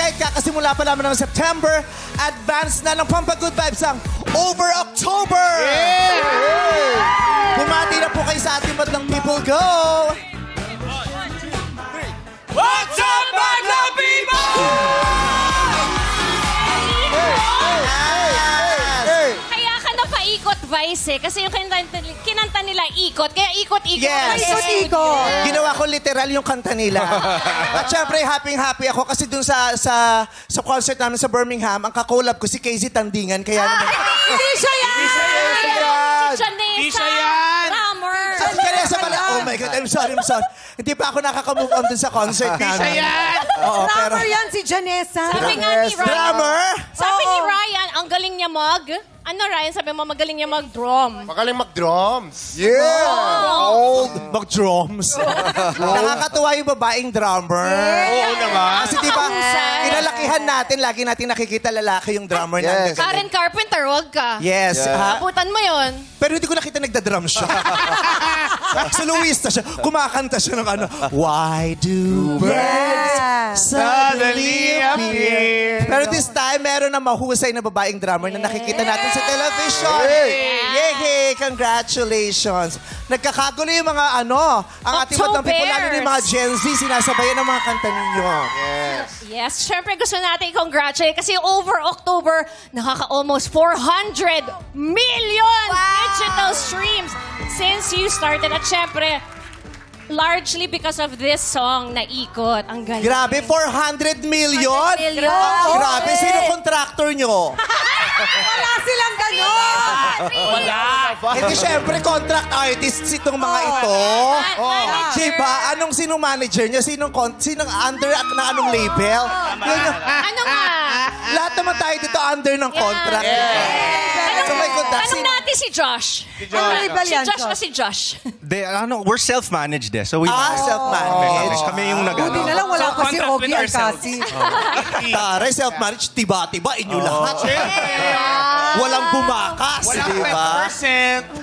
kahit kakasimula pa naman ng September, advance na ng Pampagood Vibes ang Over October! Bumati na po kayo sa ating madlang people. Go! What's up, Madlang People? Kaya ka napaikot, Vice, eh. Kasi yung kinanta nila ikot. Kaya ikot-ikot. Yes. Ikot-ikot. Ginawa ko literal yung kanta nila. At syempre, happy ako kasi dun sa concert namin sa Birmingham, ang kakolab ko si Casey Tandingan. Kaya naman... Hindi siya yan! Si Janessa. Hindi siya yan! Drummer. Sabi ka rin sa pala, oh my God, I'm sorry. Hindi pa ako nakaka-move on dun sa concert namin. Siya yan! Oo, pero... Drummer yan si Janessa. Sabi nga ni Ryan. Drummer? Sabi ni Ryan, ang galing niya Ano, Ryan? Sabi mo, magaling niya mag-drum. Magaling mag-drums. Mag-drums. Nakakatuwa yung babaeng drummer. Oo naman. Kasi di ba, Nakakahusay. kinalakihan natin, lagi natin nakikita lalaki yung drummer natin. Karen Carpenter, wag ka. Yes. Ha? Abutan mo yon. Pero hindi ko nakita nagda-drum siya. Soloista siya. Kumakanta siya ng ano. Why do birds suddenly appear? Pero this time, meron na mahusay na babaeng drummer na nakikita natin sa television. Yay! Congratulations. Nagkakagulo yung mga ang ating batang people, lalo na yung mga Gen Z, sinasabayan ng mga kanta ninyo. Yes, syempre gusto natin i-congratulate kasi over October, nakaka-almost 400 million digital streams since you started. At syempre, largely because of this song na ikot. Ang galing. Grabe, 400 million? 400 million. Grabe, sino contractor nyo? Wala silang gano'n. Wala. Hindi, syempre, contract artists itong mga ito. Manager. Diba? Sinong manager nyo? Sinong under na anong label? Yun yung, Ano nga? lahat naman tayo dito under ng contract. So, may contract. Tanong natin si Josh. Ano label Si yan, Josh ba Josh? si Josh? We're self-managed eh. So we Self-managed. Kami yung Buti na lang wala So, pa si contract Ogie with ourselves. Alcasi. Taray, self-managed, tiba-tiba, inyo lahat. Walang bumakas, Walang diba? 20%.